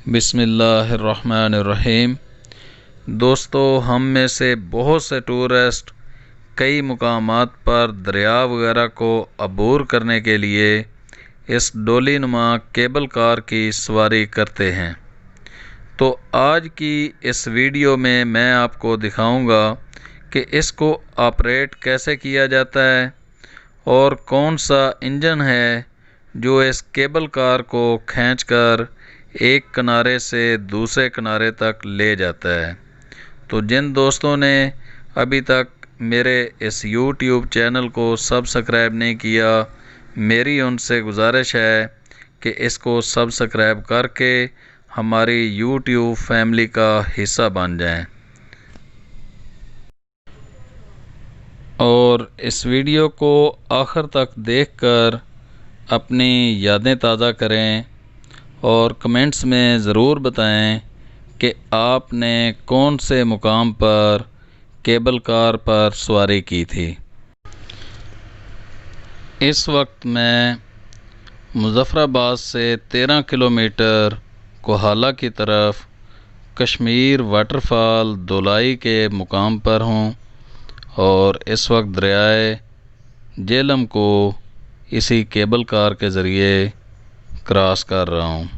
बिस्मिल्लाहिर्रहमानिर्रहीम। दोस्तों, हम में से बहुत से टूरिस्ट कई मुकामात पर दरिया वगैरह को अबूर करने के लिए इस डोली नुमा केबल कार की सवारी करते हैं। तो आज की इस वीडियो में मैं आपको दिखाऊंगा कि इसको ऑपरेट कैसे किया जाता है और कौन सा इंजन है जो इस केबल कार को खींचकर एक किनारे से दूसरे किनारे तक ले जाता है। तो जिन दोस्तों ने अभी तक मेरे इस YouTube चैनल को सब्सक्राइब नहीं किया, मेरी उनसे गुजारिश है कि इसको सब्सक्राइब करके हमारी YouTube फैमिली का हिस्सा बन जाएं और इस वीडियो को आखिर तक देखकर अपनी यादें ताज़ा करें और कमेंट्स में ज़रूर बताएं कि आपने कौन से मुकाम पर केबल कार पर सवारी की थी। इस वक्त मैं मुज़फ़्फ़राबाद से 13 किलोमीटर कोहाला की तरफ कश्मीर वाटरफॉल दोलाई के मुकाम पर हूँ और इस वक्त दरियाए झेलम को इसी केबल कार के ज़रिए क्रॉस कर रहा हूँ।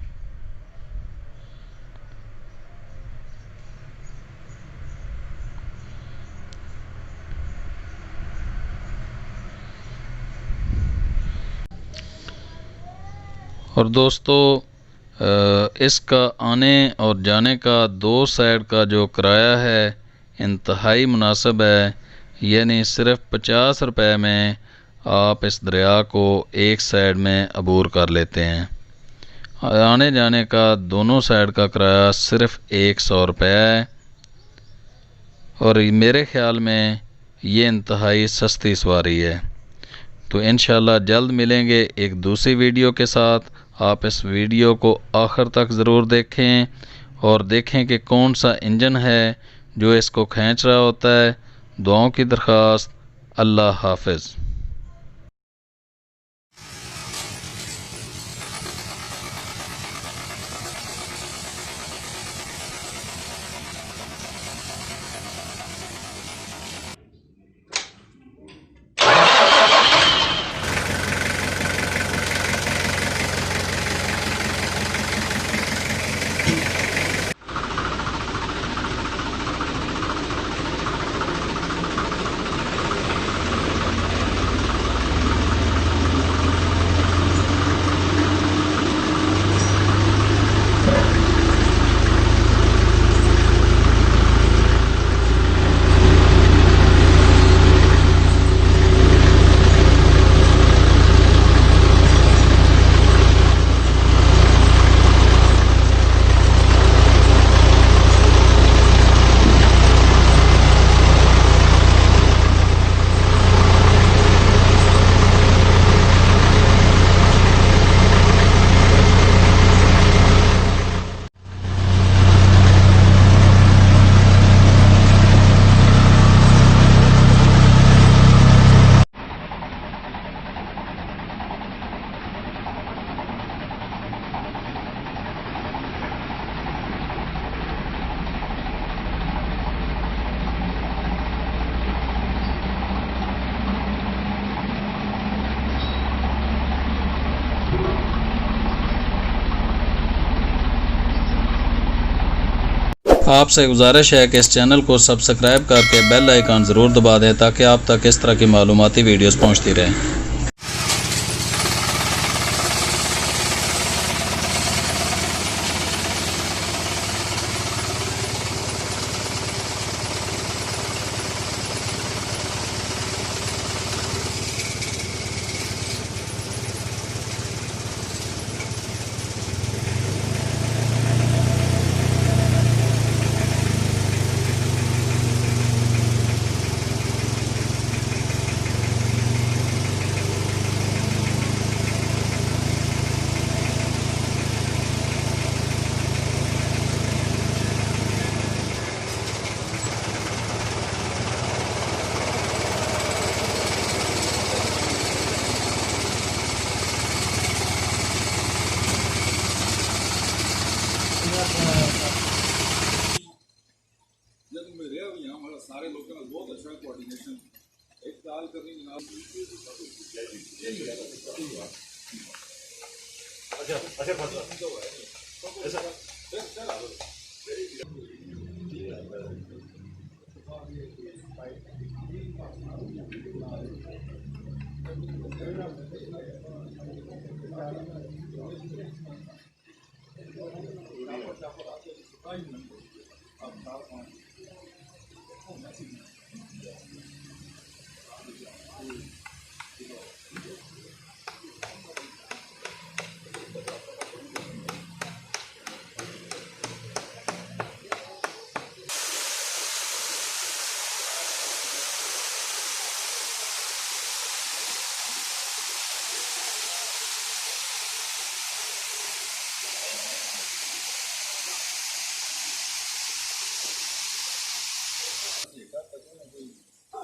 और दोस्तों, इसका आने और जाने का दो साइड का जो किराया है इंतहाई मुनासिब है, यानी सिर्फ़ 50 रुपए में आप इस दरिया को एक साइड में अबूर कर लेते हैं। आने जाने का दोनों साइड का किराया सिर्फ़ 100 रुपये है और मेरे ख़्याल में ये इंतहाई सस्ती सवारी है। तो इंशाल्लाह जल्द मिलेंगे एक दूसरी वीडियो के साथ। आप इस वीडियो को आखिर तक ज़रूर देखें और देखें कि कौन सा इंजन है जो इसको खींच रहा होता है। दुआओं की दरख्वास्त। अल्लाह हाफ़िज़। आपसे गुजारिश है कि इस चैनल को सब्सक्राइब करके बेल आइकन ज़रूर दबा दें ताकि आप तक इस तरह की मालूमाती वीडियोस पहुंचती रहें। जब मेरे अब यहाँ हमारा सारे लोगों का बहुत अच्छा कोऑर्डिनेशन एक साल करनी जनाब।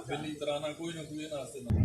बिल्ली तराना कोई ना कोई नाश्ते ना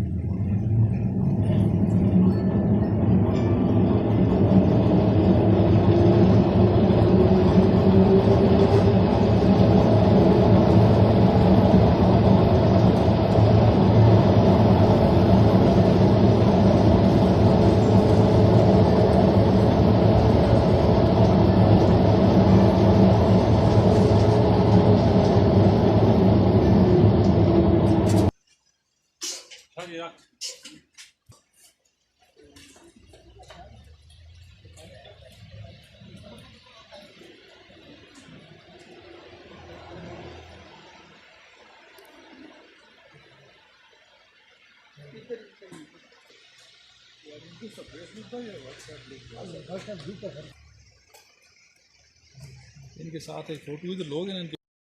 इनके साथ एक फोटो भी तो लोग हैं इनके